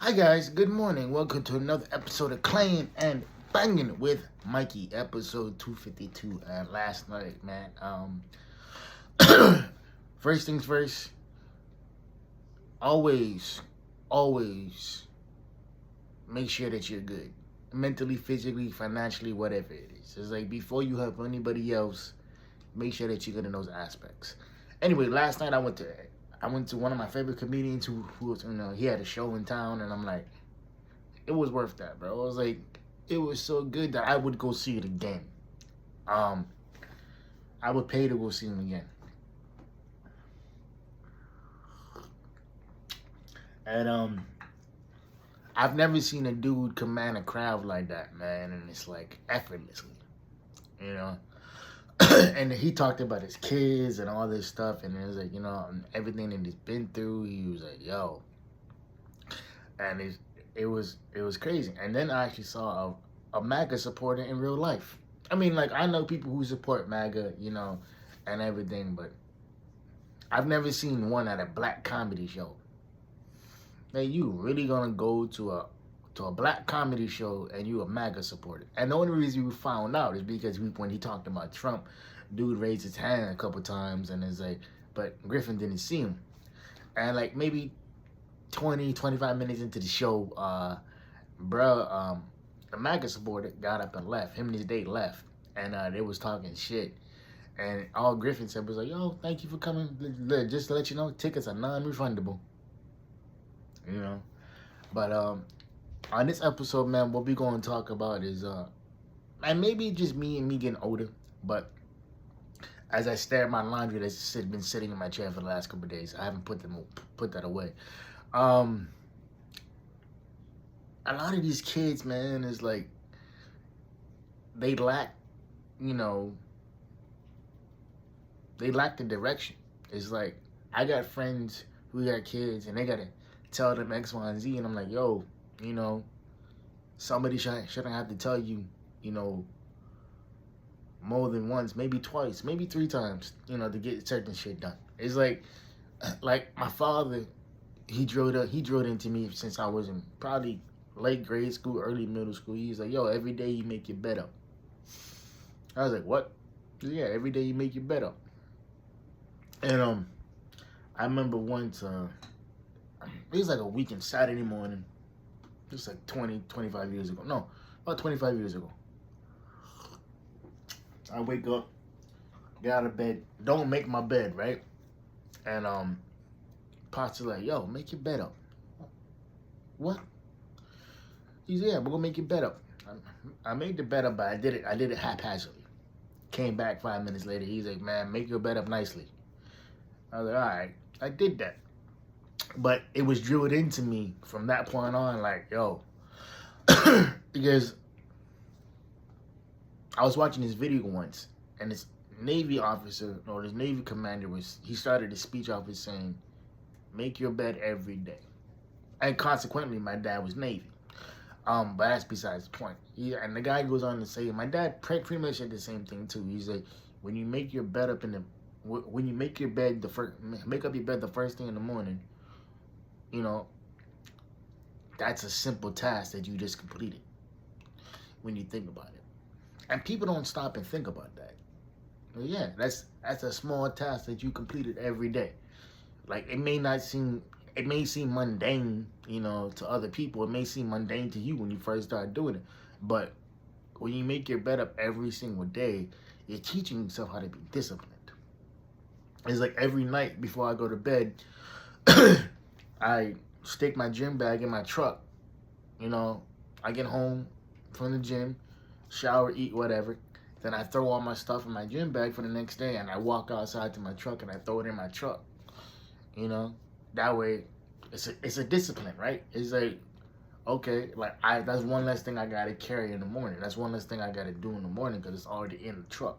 Hi guys, good morning. Welcome to another episode of Clangin and Bangin with Mikey, episode 252. And last night, man, first things first, always, always make sure that you're good. Mentally, physically, financially, whatever it is. It's like before you help anybody else, make sure that you're good in those aspects. Anyway, last night I went to one of my favorite comedians who was, he had a show in town, and I'm like, it was worth that, bro. It was like, it was so good that I would go see it again. Um, I would pay to go see him again. And I've never seen a dude command a crowd like that, man, and it's like effortlessly, you know. And he talked about his kids and all this stuff, and it was like, everything that he's been through. He was like, yo, and it was crazy. And then I actually saw a MAGA supporter in real life. I mean, like, I know people who support MAGA, and everything, but I've never seen one at a black comedy show. Like, you really gonna go to a black comedy show and you a MAGA supporter? And the only reason we found out is because when he talked about Trump, dude raised his hand a couple times, and it's like, but Griffin didn't see him. And like maybe 20, 25 minutes into the show, the MAGA supporter got up and left. Him and his date left, and they was talking shit. And all Griffin said was like, "Yo, thank you for coming. Just to let you know, tickets are non-refundable." You know, but on this episode, man, what we gonna talk about is and maybe just me getting older, but as I stare at my laundry that's been sitting in my chair for the last couple of days, I haven't put that away. Um, a lot of these kids, man, is like they lack, you know, they lack the direction. It's like I got friends who got kids and they gotta tell them X, Y, and Z, and I'm like, yo, you know, somebody shouldn't have to tell you, you know, more than once, maybe twice, maybe three times, to get certain shit done. It's like my father, he drilled into me since I was in probably late grade school, early middle school. He's like, yo, every day you make your bed up. I was like, what? Yeah, every day you make your bed up. And I remember once, it was like a weekend, Saturday morning, just like 20, 25 years ago. No, about 25 years ago. I wake up, get out of bed, don't make my bed, right? And Pops is like, yo, make your bed up. What? He's yeah, we're gonna make your bed up. I made the bed up, but I did it haphazardly. Came back 5 minutes later, he's like, man, make your bed up nicely. I was like, all right, I did that. But it was drilled into me from that point on, like, yo, because I was watching this video once, and this Navy officer or this Navy commander he started his speech off with saying, make your bed every day. And consequently, my dad was Navy. But that's besides the point. And the guy goes on to say, my dad pretty much said the same thing too. He's like, when you make your bed up when you make your bed make up your bed the first thing in the morning, that's a simple task that you just completed when you think about it. And people don't stop and think about that. Well, yeah, that's a small task that you completed every day. Like it may seem mundane, to other people. It may seem mundane to you when you first start doing it. But when you make your bed up every single day, you're teaching yourself how to be disciplined. It's like every night before I go to bed, I stick my gym bag in my truck. I get home from the gym, shower, eat, whatever. Then I throw all my stuff in my gym bag for the next day, and I walk outside to my truck and I throw it in my truck. That way, it's a discipline, right? It's like, okay, like that's one less thing I gotta carry in the morning. That's one less thing I gotta do in the morning because it's already in the truck.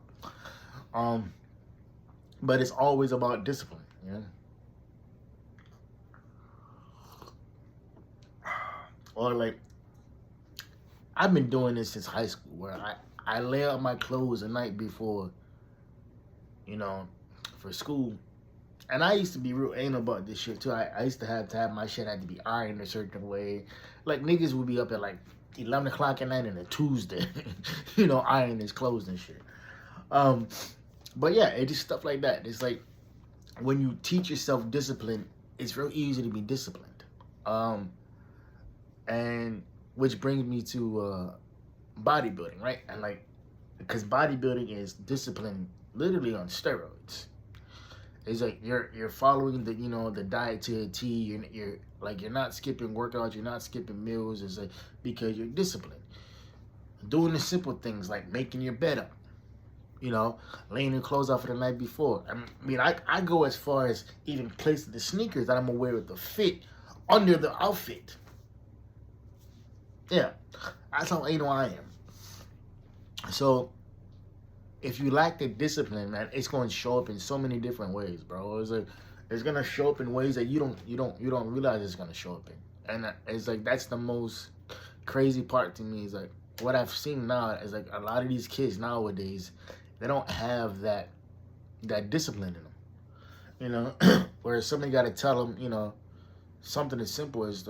But it's always about discipline, Or like, I've been doing this since high school, where I lay out my clothes the night before, for school, And I used to be real anal about this shit too. I used to have my shit had to be ironed a certain way. Like niggas would be up at like 11 o'clock at night on a Tuesday, ironing his clothes and shit. Um, but yeah, it's just stuff like that. It's like when you teach yourself discipline, it's real easy to be disciplined. And which brings me to bodybuilding, right? And like, because bodybuilding is discipline literally on steroids. It's like you're following the diet to a T. You're not skipping workouts. You're not skipping meals. It's like because you're disciplined. Doing the simple things like making your bed up. Laying your clothes out for the night before. I go as far as even placing the sneakers that I'm gonna wear with the fit under the outfit. Yeah, that's how anal I am. So if you lack the discipline, man, it's going to show up in so many different ways, bro. It's gonna show up in ways that you don't realize it's gonna show up in, and it's like that's the most crazy part to me. Is like what I've seen now is like a lot of these kids nowadays, they don't have that discipline in them, where somebody got to tell them, something as simple as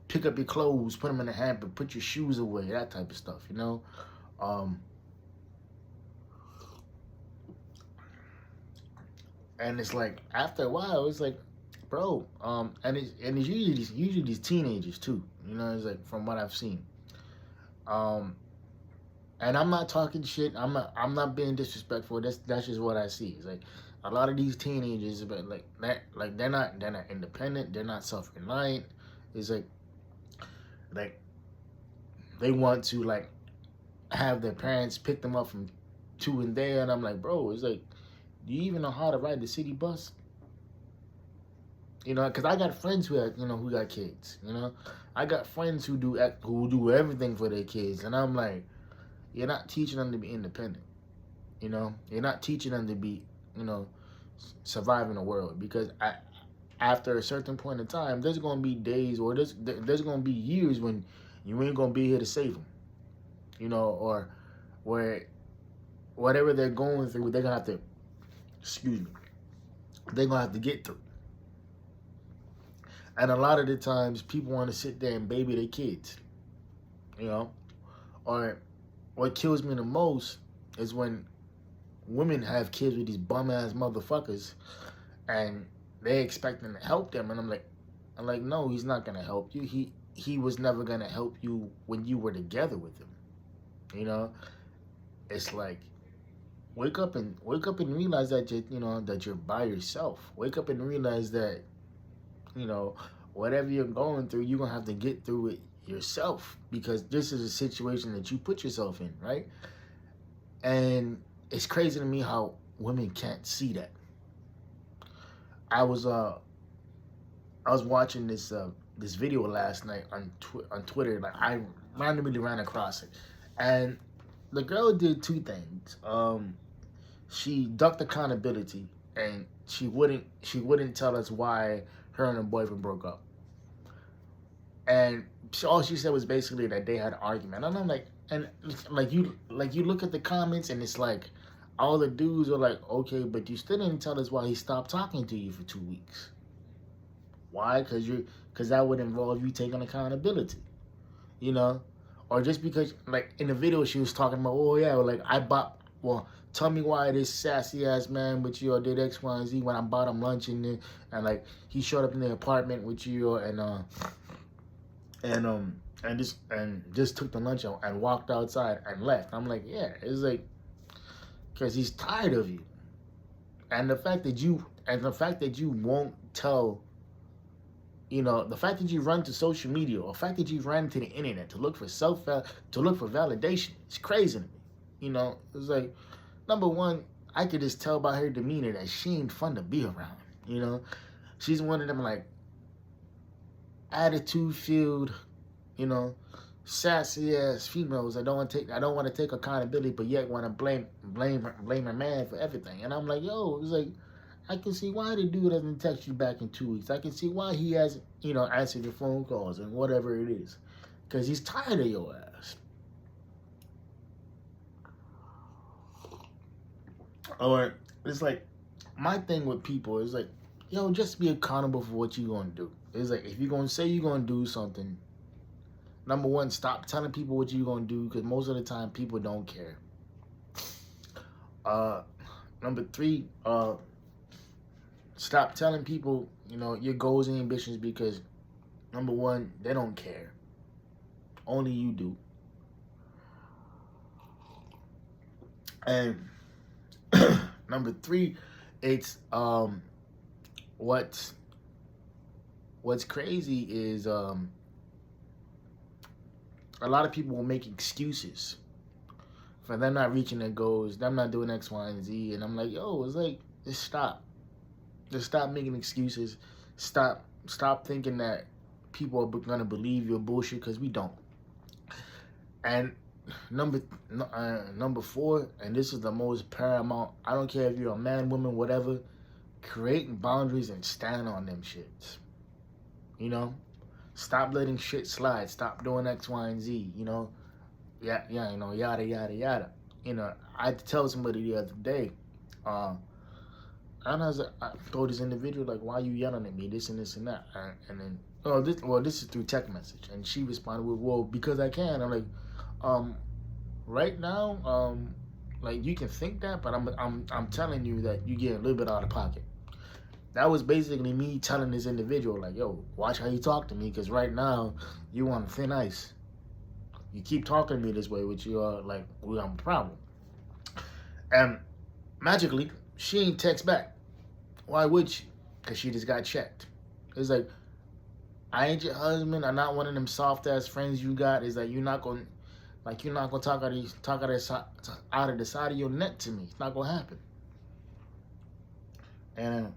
pick up your clothes, put them in the hamper, put your shoes away, that type of stuff, and it's like after a while, it's like, bro, and it's usually these teenagers too, it's like from what I've seen, and I'm not talking shit. I'm not being disrespectful. That's just what I see. It's like a lot of these teenagers, but they're not independent. They're not self-reliant. It's like they want to like have their parents pick them up from to and there, and I'm like, bro, it's like, do you even know how to ride the city bus? Because I got friends who got kids. I got friends who do everything for their kids, and I'm like, you're not teaching them to be independent. You're not teaching them to be, survive in the world, because after a certain point in time, there's gonna be days or there's gonna be years when you ain't gonna be here to save them. Or where whatever they're going through, they're gonna have to, they're gonna have to get through. And a lot of the times, people want to sit there and baby their kids. Or what kills me the most is when women have kids with these bum ass motherfuckers, and they expect them to help them, and I'm like, no, he's not gonna help you. He was never gonna help you when you were together with him. It's like wake up and realize that that you're by yourself. Wake up and realize that whatever you're going through, you're gonna have to get through it yourself, because this is a situation that you put yourself in, right? And it's crazy to me how women can't see that. I was watching this video last night on Twitter. Like I randomly ran across it, and the girl did two things. She ducked accountability, and she wouldn't tell us why her and her boyfriend broke up. And all she said was basically that they had an argument. And I'm like, and like you look at the comments, and it's like all the dudes are like, okay, but you still didn't tell us why he stopped talking to you for 2 weeks. Why? Because that would involve you taking accountability, or just because, like in the video she was talking about, oh yeah, like tell me why this sassy ass man with you did X, Y, and Z when I bought him lunch and like he showed up in the apartment with you and just took the lunch and walked outside and left. I'm like, yeah, it's like because he's tired of you, and the fact that you won't tell. The fact that you run to social media, or the fact that you run to the internet to look for validation, it's crazy to me. It's like, number one, I could just tell by her demeanor that she ain't fun to be around. She's one of them like attitude-filled, sassy ass females that don't want to take accountability, but yet want to blame her man for everything. And I'm like, yo, it's like, I can see why the dude doesn't text you back in 2 weeks. I can see why he hasn't, answered your phone calls and whatever it is. Because he's tired of your ass. Or it's like, my thing with people is like, yo, just be accountable for what you gonna do. It's like, if you're gonna say you're gonna do something, number one, stop telling people what you're gonna do, because most of the time people don't care. Uh, Number three, stop telling people, your goals and ambitions, because number one, they don't care. Only you do. And number three, it's what's crazy is a lot of people will make excuses for them not reaching their goals, them not doing X, Y, and Z. And I'm like, yo, it's like, just stop. Just stop making excuses. Stop thinking that people are gonna believe your bullshit, because we don't. And number four, and this is the most paramount. I don't care if you're a man, woman, whatever. Creating boundaries and stand on them shits. Stop letting shit slide. Stop doing X, Y, and Z. Yada yada yada. I had to tell somebody the other day. And I told this individual, like, why are you yelling at me, this and this and that, and then, this is through text message, and she responded with, well, because I can. I'm like, right now, like, you can think that, but I'm telling you that you get a little bit out of pocket. That was basically me telling this individual, like, yo, watch how you talk to me, because right now you on thin ice. You keep talking to me this way, which you are like, we have a problem. And magically, she ain't text back. Why would she? Because she just got checked. It's like, I ain't your husband. I'm not one of them soft ass friends you got. It's like, you're not gonna talk out of the side of your neck to me. It's not gonna happen. And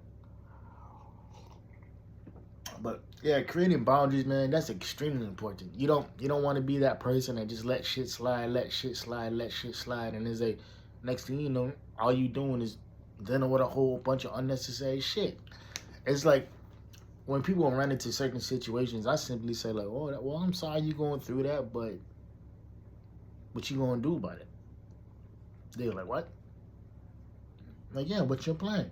but yeah, creating boundaries, man, that's extremely important. You don't want to be that person that just let shit slide, and it's like, next thing you know, all you doing is dealing with a whole bunch of unnecessary shit. It's like, when people run into certain situations, I simply say, like, oh, well, I'm sorry you're going through that, but what you gonna do about it? They're like, what? Like, yeah, what's your plan?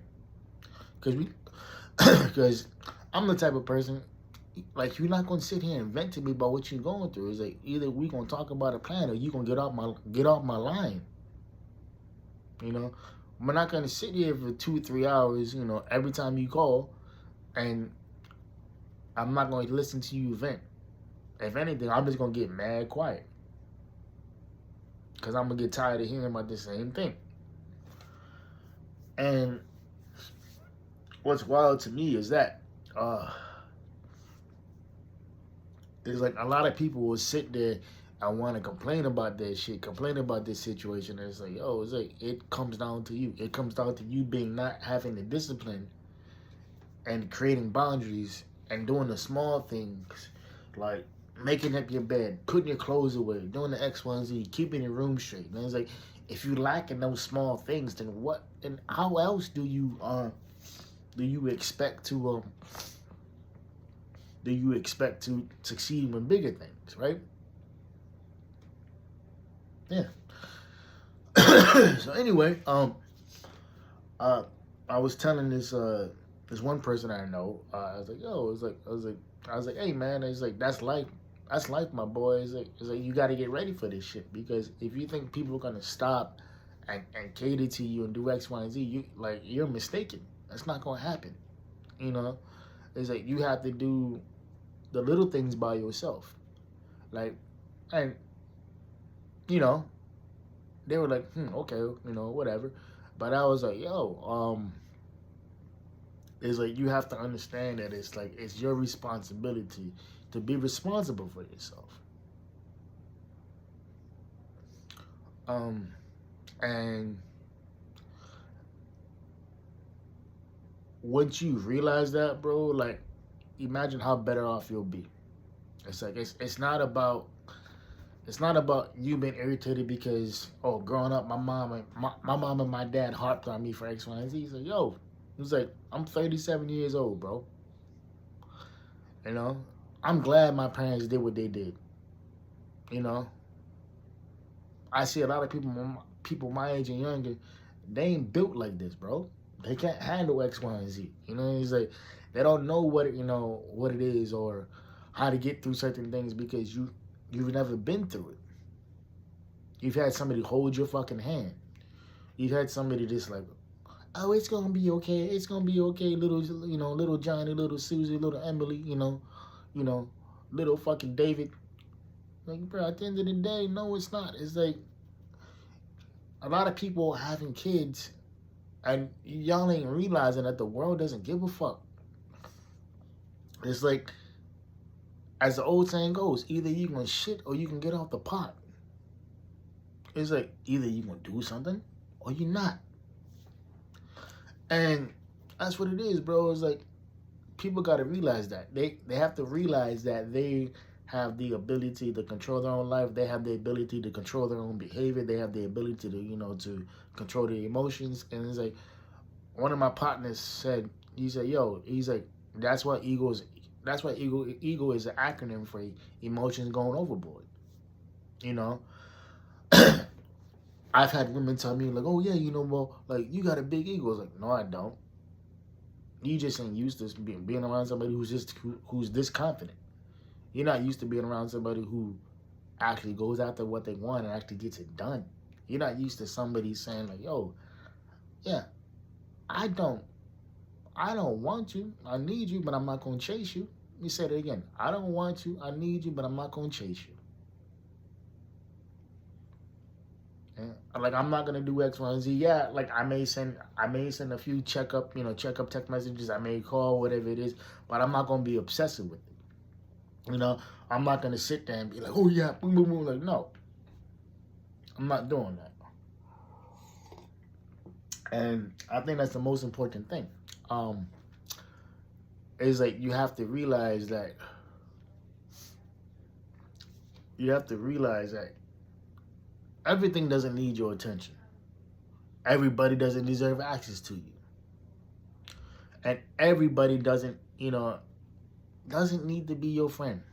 Because I'm the type of person, like, you're not gonna sit here and vent to me about what you're going through. It's like, either we gonna talk about a plan, or you gonna get off my line. We're not gonna sit here for 2-3 hours, every time you call, and I'm not going to listen to you vent. If anything, I'm just gonna get mad quiet, because I'm gonna get tired of hearing about the same thing. And what's wild to me is that there's like a lot of people will sit there and want to complain about that shit, complain about this situation, and it's like, yo, it's like, it comes down to you. It comes down to you not having the discipline and creating boundaries and doing the small things, like making up your bed, putting your clothes away, doing the X, Y, and Z, keeping your room straight. And it's like, if you lacking those small things, then what? And how else do you expect to succeed with bigger things, right? Yeah. So anyway, I was telling this one person I know, I was like, yo, I was like, hey man, it's like, that's life, my boy. It's like you got to get ready for this shit, because if you think people are gonna stop and cater to you and do X, Y, and Z, you're mistaken. That's not gonna happen. It's like, you have to do the little things by yourself, like, and they were like, okay, whatever. But I was like, yo, it's like, you have to understand that it's like, it's your responsibility to be responsible for yourself. And once you realize that, bro, like, imagine how better off you'll be. It's like, it's not about you being irritated because, oh, growing up, my mom and my dad harped on me for X, Y, and Z. He's like, yo, he was like, I'm 37 years old, bro. I'm glad my parents did what they did. I see a lot of people my age and younger, they ain't built like this, bro. They can't handle X, Y, and Z. You know, it's like they don't know what what it is or how to get through certain things because you've never been through it. You've had somebody hold your fucking hand. You've had somebody just like, oh, it's gonna be okay. It's gonna be okay, little Johnny, little Susie, little Emily, you know, little fucking David. Like, bro, at the end of the day, no, it's not. It's like a lot of people having kids, and y'all ain't realizing that the world doesn't give a fuck. It's like, as the old saying goes, either you gonna shit or you can get off the pot. It's like either you gonna do something or you're not. And that's what it is, bro. It's like people got to realize that they have to realize that they have the ability to control their own life. They have the ability to control their own behavior. They have the ability to to control their emotions. And it's like one of my partners said, he said, "Yo," he's like, that's why ego is an acronym for emotions going overboard. You know, I've had women tell me like, "Oh yeah, well, like you got a big ego." I was like, "No, I don't. You just ain't used to being around somebody who's this confident. You're not used to being around somebody who actually goes after what they want and actually gets it done. You're not used to somebody saying like, yo, yeah, I don't want you. I need you, but I'm not gonna chase you. Let me say it again. I don't want you. I need you, but I'm not gonna chase you. Yeah. Like I'm not gonna do X, Y, and Z. Yeah, like I may send a few checkup text messages. I may call, whatever it is, but I'm not gonna be obsessive with it. I'm not gonna sit there and be like, oh yeah, boom, boom, boom. Like, no, I'm not doing that. And I think that's the most important thing. Is like you have to realize that everything doesn't need your attention. Everybody doesn't deserve access to you. And everybody doesn't need to be your friend.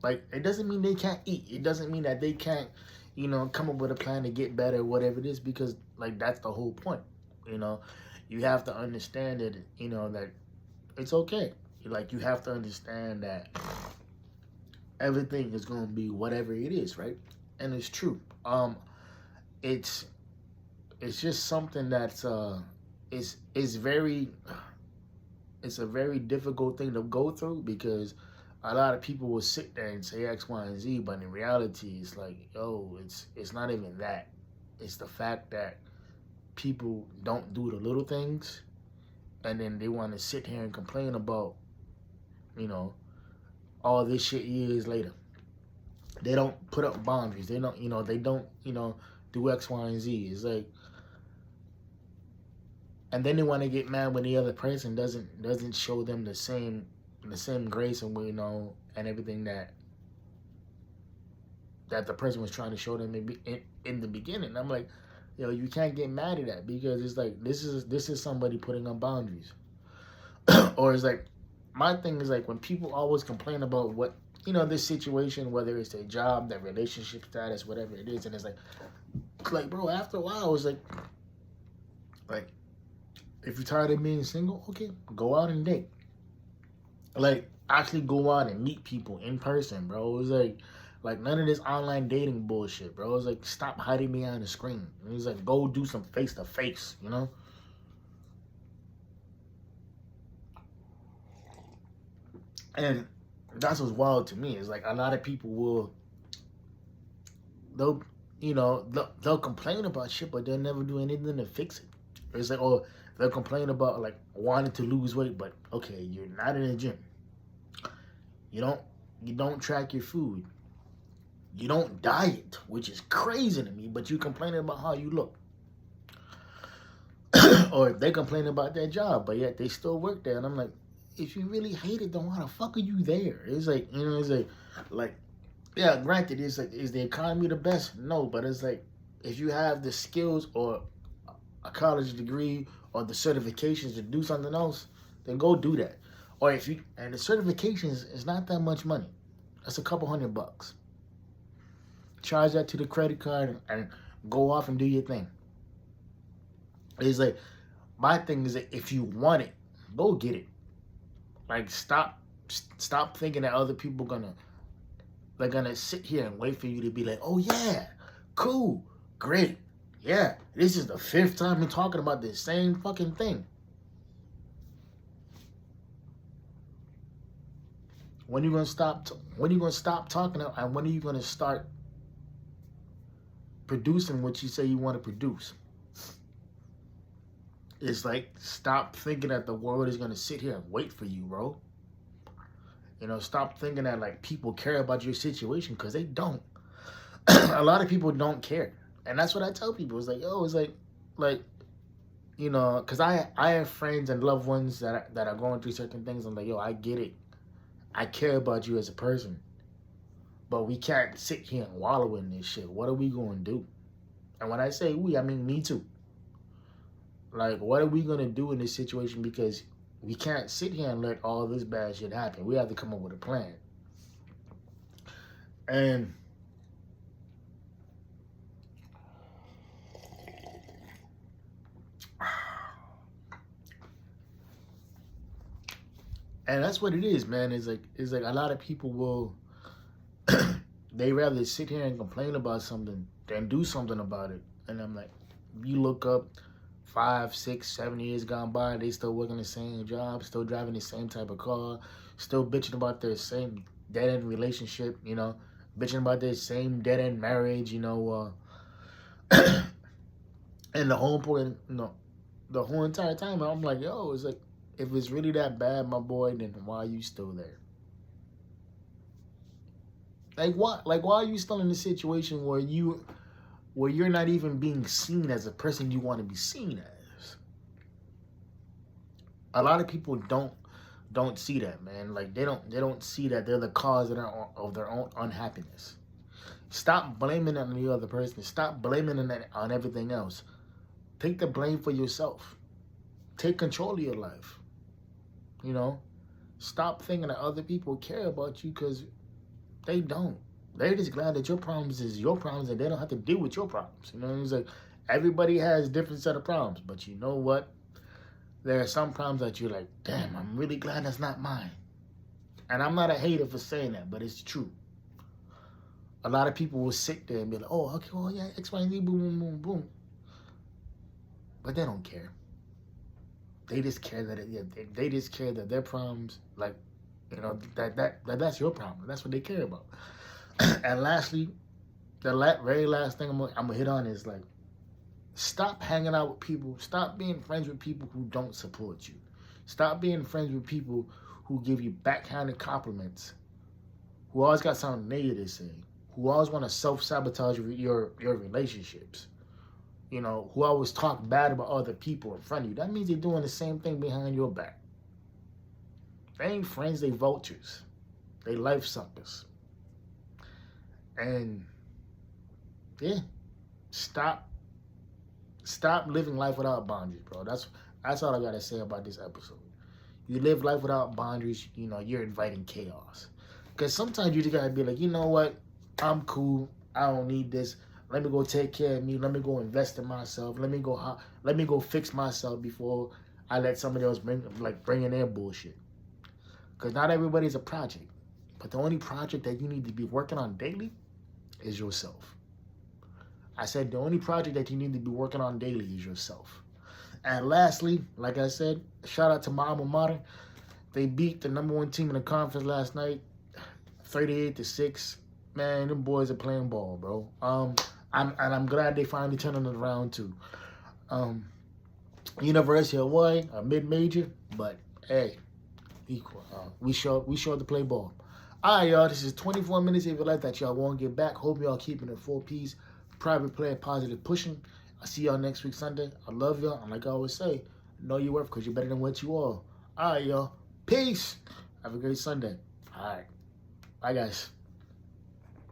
Like, it doesn't mean they can't eat. It doesn't mean that they can't, come up with a plan to get better, whatever it is, because, like, that's the whole point. You have to understand that, that it's okay. Like, you have to understand that everything is going to be whatever it is, right? And it's true. It's just something that's it's a very difficult thing to go through because a lot of people will sit there and say X, Y, and Z, but in reality, it's like, yo, it's not even that. It's the fact that people don't do the little things, and then they want to sit here and complain about, all this shit years later. They don't put up boundaries. They don't, do X, Y, and Z. It's like, and then they want to get mad when the other person doesn't show them the same grace and and everything that the person was trying to show them in the beginning. I'm like, you can't get mad at that because it's like this is somebody putting up boundaries. Or it's like, my thing is like when people always complain about what this situation, whether it's their job, their relationship status, whatever it is, and it's like bro, after a while, it's like if you're tired of being single, okay, go out and date. Like, actually go out and meet people in person, bro. It's like none of this online dating bullshit, bro. It's like, stop hiding behind the screen. It's like, go do some face-to-face, And that's what's wild to me. It's like a lot of people they'll complain about shit, but they'll never do anything to fix it. It's like, oh, they'll complain about like wanting to lose weight, but okay, you're not in a gym. You don't track your food. You don't diet, which is crazy to me, but you complaining about how you look. Or they complain about their job, but yet they still work there. And I'm like, if you really hate it, then why the fuck are you there? It's like, it's like, yeah, granted, it's like, is the economy the best? No, but it's like, if you have the skills or a college degree or the certifications to do something else, then go do that. Or and the certifications is not that much money. That's a couple $100. Charge that to the credit card and go off and do your thing. It's like, my thing is that if you want it, go get it. Like stop thinking that other people they're gonna sit here and wait for you to be like, oh yeah, cool, great, yeah. This is the 5th time we're talking about the same fucking thing. When are you gonna stop? When are you gonna stop talking? And when are you gonna start producing what you say you want to produce? It's like, stop thinking that the world is gonna sit here and wait for you, bro. You know, stop thinking that like people care about your situation, because they don't. A lot of people don't care, and that's what I tell people. It's like, oh, it's like, you know, because I have friends and loved ones that are going through certain things. I'm like, yo, I get it. I care about you as a person, but we can't sit here and wallow in this shit. What are we going to do? And when I say we, I mean me too. Like, what are we going to do in this situation? Because we can't sit here and let all this bad shit happen. We have to come up with a plan. And that's what it is, man. It's like a lot of people will they rather sit here and complain about something than do something about it. And I'm like, you look up 5, 6, 7 years gone by, they still working the same job, still driving the same type of car, still bitching about their same dead-end relationship, you know, bitching about their same dead-end marriage, you know, and the whole point, you know, the whole entire time, I'm like, yo, it's like, if it's really that bad, my boy, then why are you still there? Like, what? Like, why are you still in a situation where you're not even being seen as a person you want to be seen as? A lot of people don't see that, man. Like, they don't see that they're the cause of their own unhappiness. Stop blaming it on the other person. Stop blaming it on everything else. Take the blame for yourself. Take control of your life. You know, stop thinking that other people care about you, because they don't. They're just glad that your problems is your problems and they don't have to deal with your problems. You know, it's like everybody has a different set of problems, but you know what? There are some problems that you're like, damn, I'm really glad that's not mine. And I'm not a hater for saying that, but it's true. A lot of people will sit there and be like, oh, okay, well, yeah, X, Y, and Z, boom, boom, boom, boom. But they don't care. They just care that they just care that their problems, like, you know, that's your problem. That's what they care about. And lastly, the very last thing I'm gonna hit on is, like, stop hanging out with people. Stop being friends with people who don't support you. Stop being friends with people who give you backhanded compliments, who always got something negative to say, who always want to self-sabotage your relationships. You know, who always talk bad about other people in front of you. That means they're doing the same thing behind your back. They ain't friends, they vultures. They life suckers. And yeah, stop living life without boundaries, bro. That's all I gotta say about this episode. You live life without boundaries, you know, you're inviting chaos. Because sometimes you just gotta be like, you know what? I'm cool. I don't need this. Let me go take care of me. Let me go invest in myself. Let me go fix myself before I let somebody else bring in their bullshit. Because not everybody's a project. But the only project that you need to be working on daily is yourself. I said the only project that you need to be working on daily is yourself. And lastly, like I said, shout out to my alma mater. They beat the #1 team in the conference last night, 38-6. Man, them boys are playing ball, bro. I'm glad they finally turning it around too. University of Hawaii, a mid-major, but hey, equal. We sure to play ball. All right, y'all. This is 24 minutes of your life that y'all won't get back. Hope y'all keeping it 4 P's. Private play, positive pushing. I'll see y'all next week Sunday. I love y'all. And like I always say, know your worth because you're better than what you are. All right, y'all. Peace. Have a great Sunday. All right. Bye, guys.